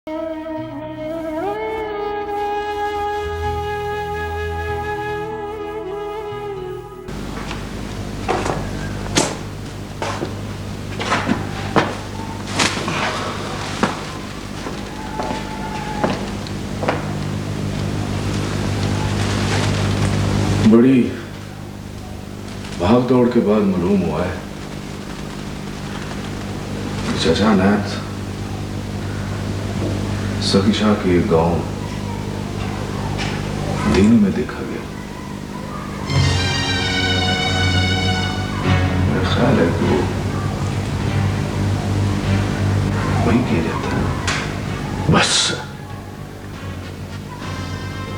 बड़ी भाग दौड़ के बाद मालूम हुआ है कि चाचा अनाथ सखीशाह के गांव दीनी में देखा गया। मेरा ख्याल है कि वो वहीं किया जाता है। बस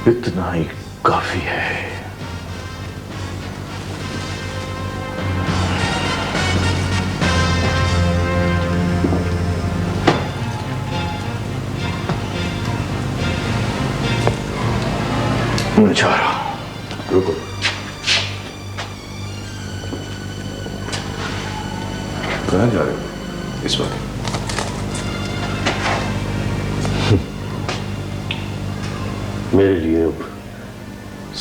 इतना ही काफी है। मैं जा रहा हूं। रुको, कहाँ जा रहे हो इस वक्त? मेरे लिए अब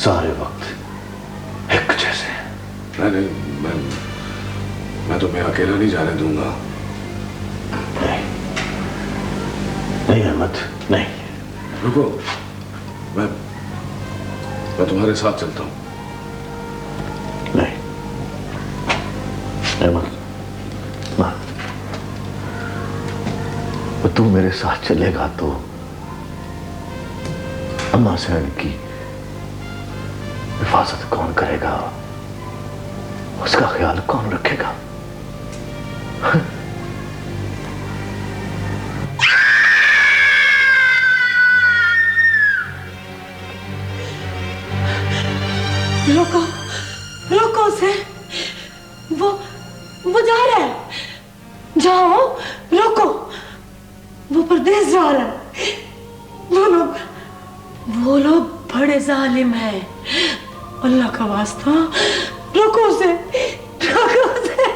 सारे वक्त एक जैसे हैं। नहीं, मैं तुम्हें अकेला नहीं जाने दूंगा। नहीं नहीं अहमद, नहीं। रुको, मैं तुम्हारे साथ चलता हूं। नहीं अहमद, ना। तू मेरे साथ चलेगा तो अम्मा सैन की हिफाजत कौन करेगा? उसका ख्याल कौन रखेगा? रोको, रोको उसे। वो जा रहा है। जाओ, रोको। वो परदेस जा रहा है। वो लोग बड़े जालिम हैं। अल्लाह का वास्ता, रोको उसे, रोको उसे।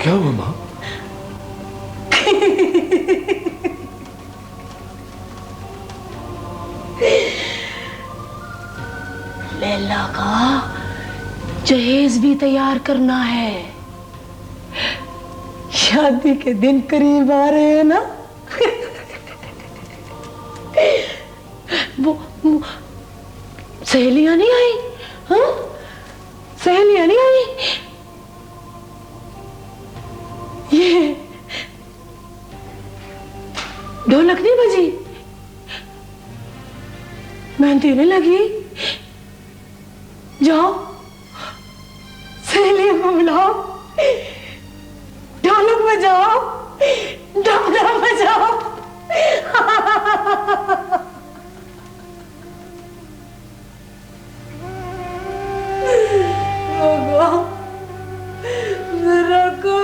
क्या हुआ मां? लैला का जहेज भी तैयार करना है। शादी के दिन करीब आ रहे हैं ना। वो सहेलियां नहीं आई? हाँ, सहेलियां नहीं आई? ये ढोलक नहीं बजी, मेहंदी नहीं लगी। जाओ, सहेलियों को बुलाओ, ढोलक बजाओ, डमडम बजाओ। रोको, रोको।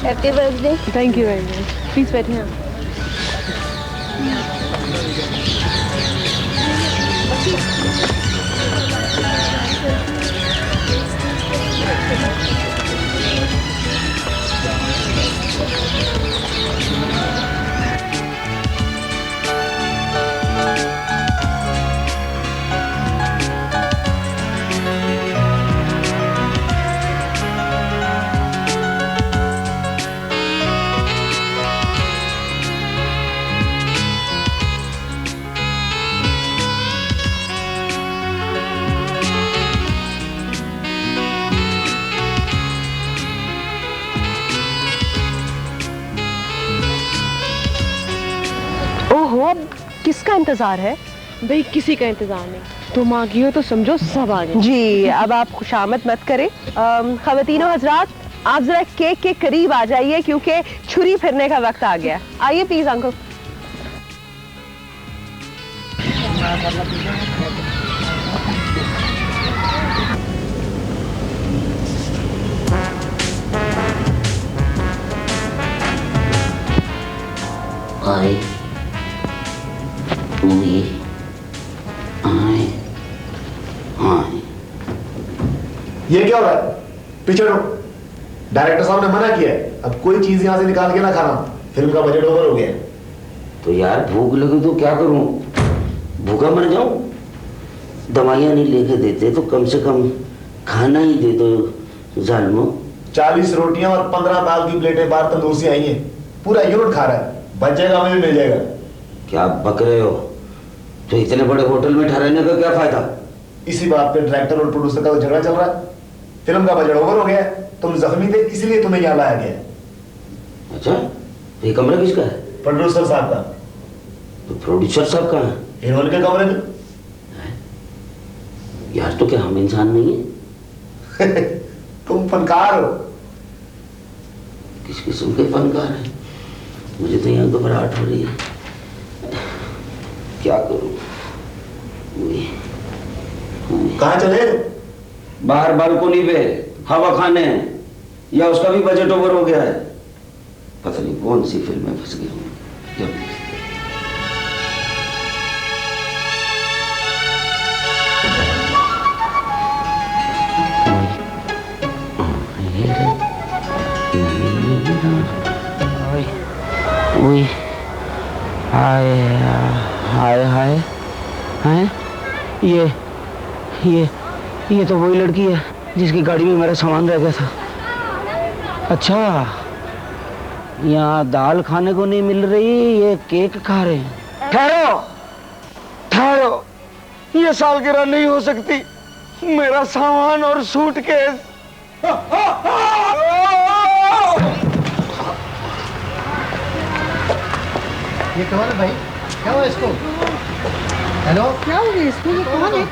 Happy birthday. Thank you very much. Please बैठे हैं। ओहो, अब किसका इंतजार है? भाई किसी का इंतजार नहीं, तुम आ गई हो तो समझो सब आ गए। जी, अब आप खुशामद मत करें। ख़वातीनो हज़रात, आप जरा केक के करीब आ जाइए क्योंकि छुरी फिरने का वक्त आ गया। आइए प्लीज अंकल। आए आए आए आए। ये क्या हो रहा है? पीछे हटो। डायरेक्टर साहब ने मना किया है, अब कोई चीज यहां से निकाल के ना खाना, फिल्म का बजट ओवर हो गया है। तो यार भूख लगी तो क्या करूं? भूखा मर जाऊं? दवाइयां नहीं लेके देते तो कम से कम खाना ही दे दो जालिमो। 40 रोटियां और 15 दाल की प्लेटें बाहर तंदूर से आई हैं, पूरा यूनिट खा रहा है। बच जाएगा, हमें भी मिल जाएगा। क्या बक रहे हो? तो इतने बड़े होटल में ठहरने का क्या फायदा? इसी बात पे डायरेक्टर और प्रोड्यूसर का तो झगड़ा चल रहा है। फिल्म का बजट ओवर हो गया है, तुम जख्मी थे इसलिए तुम्हें यहाँ लाया गया है। अच्छा, ये कमरा किसका है? प्रोड्यूसर साहब का। तो प्रोड्यूसर साहब कहाँ है? हीरोइन के कमरे में। यार तो क्या हम इंसान नहीं है? तुम फनकार हो। किस किस्म के फनकार हैं? मुझे तो यहाँ घबराहट हो रही है, क्या करूं? कहाँ चले? बाहर बालकोनी पे हवा खाने, या उसका भी बजट ओवर हो गया है। पता नहीं कौन सी फिल्म में फंस गया हूँ। हाय हाय हाय हाय, ये तो वही लड़की है जिसकी गाड़ी में मेरा सामान रह गया था। अच्छा, यहाँ दाल खाने को नहीं मिल रही, ये केक खा रहे हैं। ठहरो ठहरो, ये सालगिरह नहीं हो सकती। मेरा सामान और सूटकेस। ये कौन है भाई? क्या हुआ इसको? हेलो, क्या हो गया इसको? ये कौन है?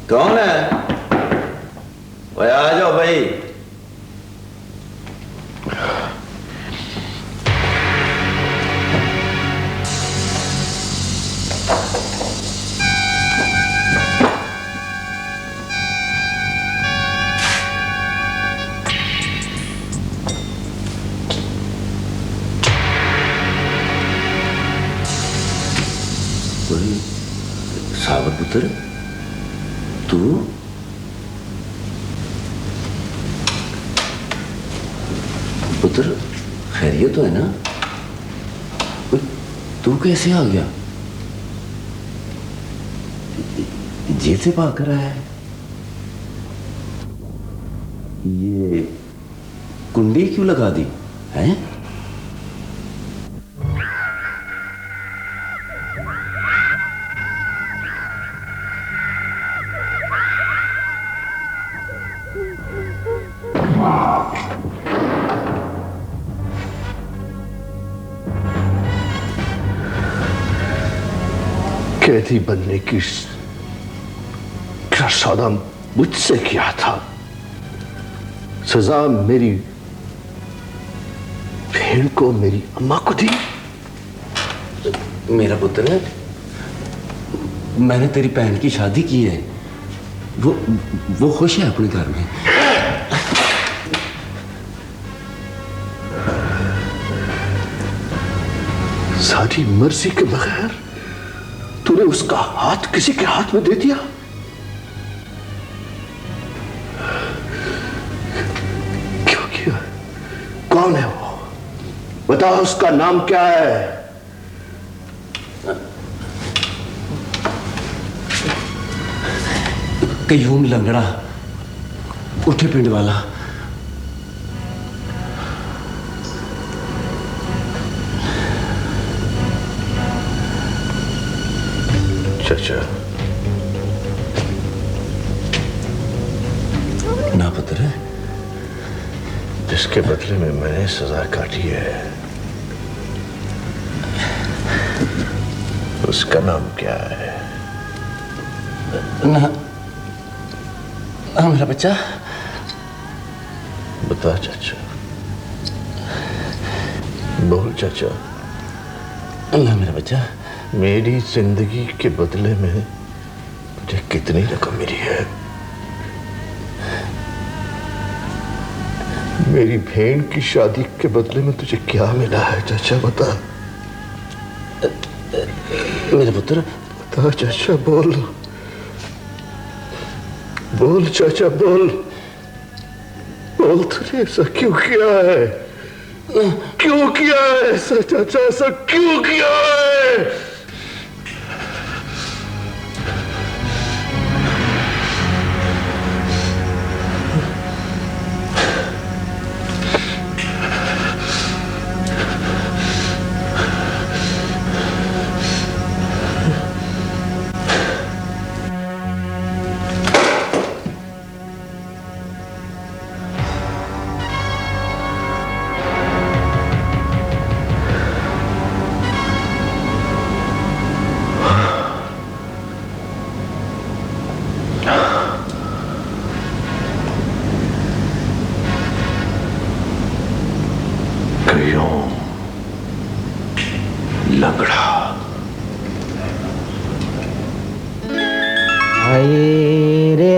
कौन है? ओए आ जाओ भाई। सावर पुत्र, तू? पुत्र खैरियत तो है ना? तू कैसे आ गया? जेल से भाग कर आया है? ये कुंडी क्यों लगा दी है? कैदी बनने की क्या सौदा मुझसे किया था, सजा मेरी भेड़ को मेरी अम्मा को दी। मेरा पुत्र मैंने तेरी बहन की शादी की है। वो खुश है अपने घर में। सारी मर्जी के बगैर तूने उसका हाथ किसी के हाथ में दे दिया। क्यों किया? कौन है वो? बता, उसका नाम क्या है? कयूम लंगड़ा, उठे पिंड वाला। चाचा, ना पुत्र, जिसके बदले में मैंने सजा काटी है उसका नाम क्या है? ना मेरा बच्चा। बता चाचा, बोल चाचा। ना मेरा बच्चा। मेरी जिंदगी के बदले में तुझे कितनी रकम मिली है? मेरी बहन की शादी के बदले में तुझे क्या मिला है चाचा? बता मेरे पुत्र। बता चाचा, बोल बोल चाचा, बोल बोल। तूने ऐसा क्यों किया है? क्यों किया है ऐसा चाचा? ऐसा क्यों किया है? लंगड़ा। हाय रे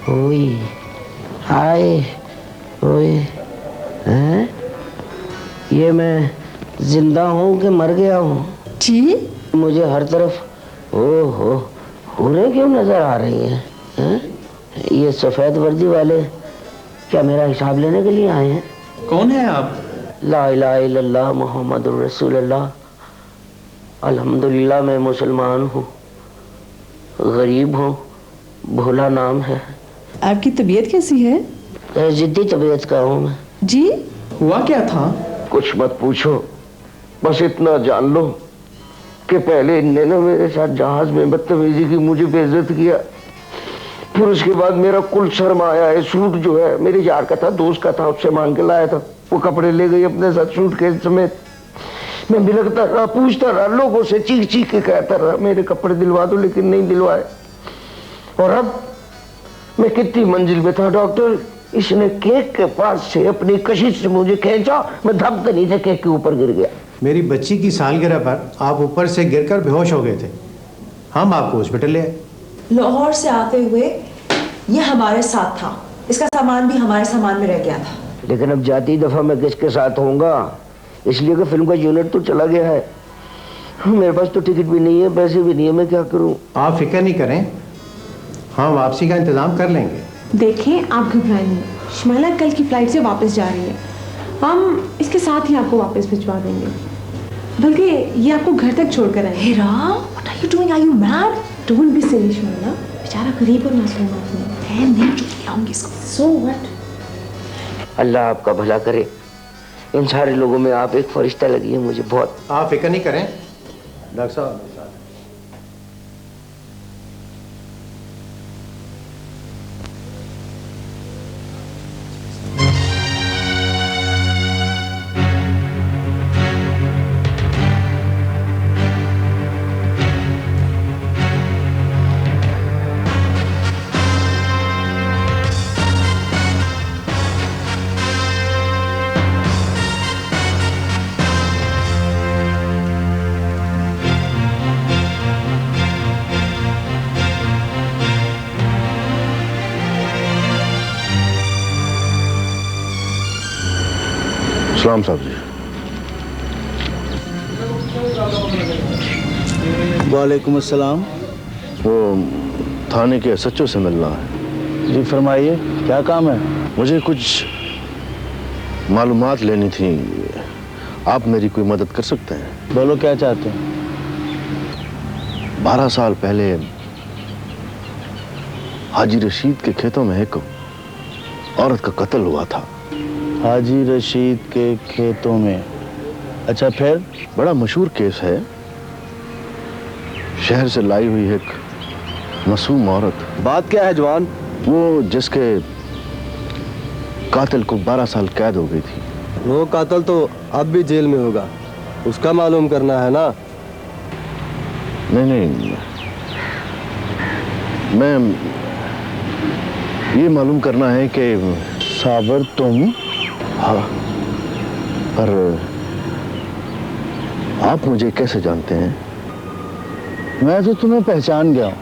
ओए हाय ओए हैं? ये मैं जिंदा हूँ कि मर गया हूँ? जी मुझे हर तरफ हुरे क्यों नजर आ रही हैं? ये सफेद वर्दी वाले क्या मेरा हिसाब लेने के लिए आए हैं? कौन है आप? ला इलाहा इल्लल्लाह मुहम्मदुर रसूलुल्लाह। अल्हम्दुलिल्लाह मैं मुसलमान हूँ, गरीब हूँ, भोला नाम है। आपकी तबीयत कैसी है? जिद्दी तबीयत का हूँ मैं। जी हुआ क्या था? कुछ मत पूछो, बस इतना जान लो कि पहले इनने ना मेरे साथ जहाज में बदतमीजी की, मुझे बेइज्जत किया। फिर उसके बाद मेरा कुल शर्म आया है। सूट जो है मेरे यार का था, दोस्त का था, उससे मांग के लाया था। वो कपड़े ले गई अपने साथ सूट के समेत। मैं बिलखता रहा, पूछता रहा, लोगों से चीख चीख के कहता रहा मेरे कपड़े दिलवा दो, लेकिन नहीं दिलवाए। और अब मैं कितनी मंजिल में था डॉक्टर, इसने केक के पास से अपनी कशिश से मुझे खींचा। मैं धमते नहीं थे, केक के ऊपर गिर गया। मेरी बच्ची की सालगिरह पर आप ऊपर से गिरकर बेहोश हो गए थे। हम आपको हॉस्पिटल ले आए। लाहौर से आते हुए ये हमारे साथ था, इसका सामान भी हमारे सामान में रह गया था। लेकिन अब जाती दफा मैं किसके साथ होऊंगा, इसलिए कि फिल्म का यूनिट तो चला गया है। मेरे पास तो टिकट भी नहीं है, पैसे भी नहीं है, मैं क्या करूं? आप फिक्र नहीं करें, हम वापसी का इंतजाम कर लेंगे। देखें, आप घबराएं नहीं। शमाइला कल की फ्लाइट से वापस जा रही है, हम इसके साथ ही आपको वापस भिजवा देंगे। बल्कि ये आपको घर तक छोड़कर आए। Hira, what are you doing? Are you mad? Don't be silly Shamaila, बेचारा गरीब और मासूम आदमी है। नहीं चुप लाऊंगी इसको। So what? अल्लाह आपका भला करे। इन सारे लोगों में आप एक फरिश्ता लगी है मुझे बहुत। आप फिक्र नहीं करें डॉक्टर साहब। सलाम साहब जी। वालेकुम अस्सलाम। वो थाने के सच्चो से मिलना है। जी फरमाइए, क्या काम है? मुझे कुछ मालूमात लेनी थी, आप मेरी कोई मदद कर सकते हैं? बोलो क्या चाहते हैं? 12 साल पहले हाजी रशीद के खेतों में एक औरत का कत्ल हुआ था। हाजी रशीद के खेतों में? अच्छा, फिर? बड़ा मशहूर केस है। शहर से लाई हुई एक मासूम औरत। बात क्या है जवान? वो जिसके कातिल को 12 साल कैद हो गई थी। वो कातिल तो अब भी जेल में होगा, उसका मालूम करना है ना? नहीं, मैं ये मालूम करना है कि साबर तुम? हाँ, पर आप मुझे कैसे जानते हैं? मैं तो तुम्हें पहचान गया हूं,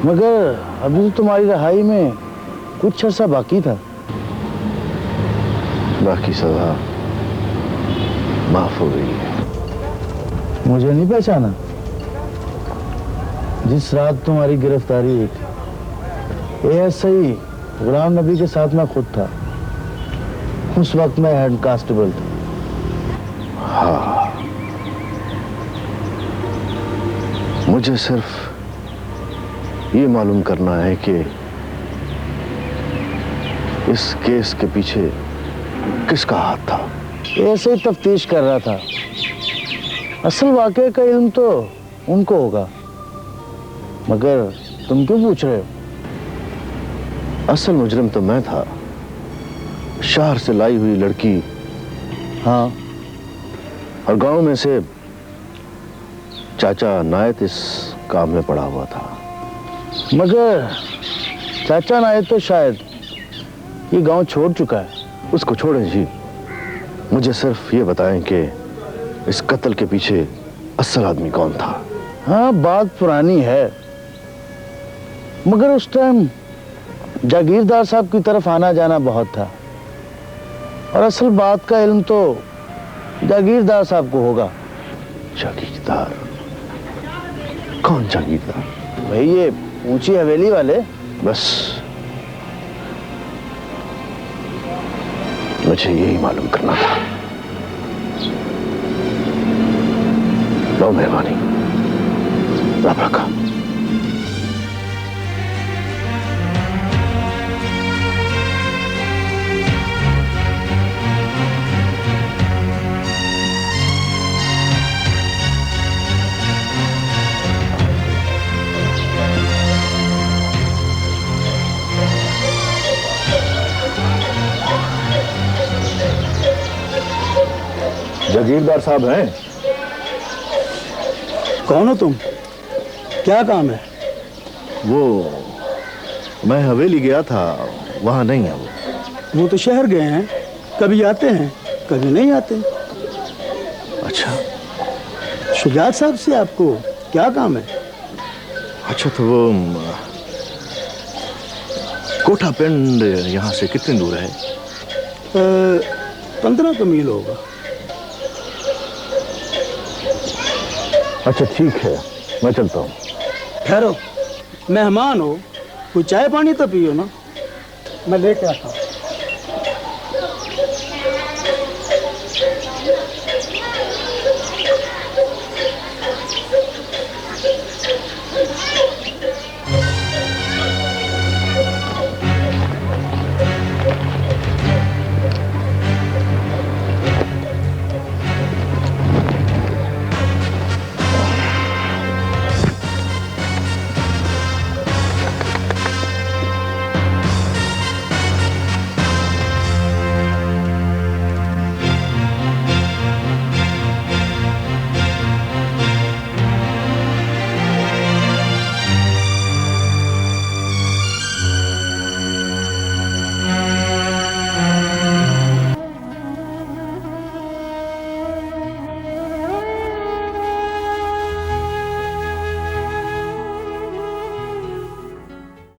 मगर अभी तो तुम्हारी रिहाई में कुछ अर्सा बाकी था। बाकी सजा माफ हो गई है। मुझे नहीं पहचाना? जिस रात तुम्हारी गिरफ्तारी हुई थी, ऐसे ही गुलाम नबी के साथ मैं खुद था। उस वक्त मैं हेड कांस्टेबल था। हाँ, मुझे सिर्फ ये मालूम करना है कि इस केस के पीछे किसका हाथ था। ऐसे ही तफ्तीश कर रहा था। असल वाकये का इल्म तो उनको होगा, मगर तुम क्यों पूछ रहे हो? असल मुजरिम तो मैं था। शहर से लाई हुई लड़की। हाँ, और गांव में से चाचा नायत इस काम में पड़ा हुआ था। मगर चाचा नायत तो शायद ये गांव छोड़ चुका है। उसको छोड़ें जी, मुझे सिर्फ ये बताएं कि इस कत्ल के पीछे असल आदमी कौन था। हाँ, बात पुरानी है, मगर उस टाइम जागीरदार साहब की तरफ आना जाना बहुत था, और असल बात का इल्म तो जागीरदार साहब को होगा। जागीरदार? कौन जागीरदार? भाई ये ऊंची हवेली वाले। बस मुझे यही मालूम करना था। लो मेहरबानी, रब रखा। जागीरदार साहब हैं? कौन हो तुम? क्या काम है? वो मैं हवेली गया था, वहां नहीं है वो तो शहर गए हैं, कभी आते हैं कभी नहीं आते। अच्छा, शुजात साहब से आपको क्या काम है? अच्छा, तो वो कोठा पिंड यहाँ से कितनी दूर है? 15 मील होगा। अच्छा ठीक है, मैं चलता हूँ। ठहरो, मेहमान हो, कोई चाय पानी तो पियो ना, मैं लेके आता हूँ।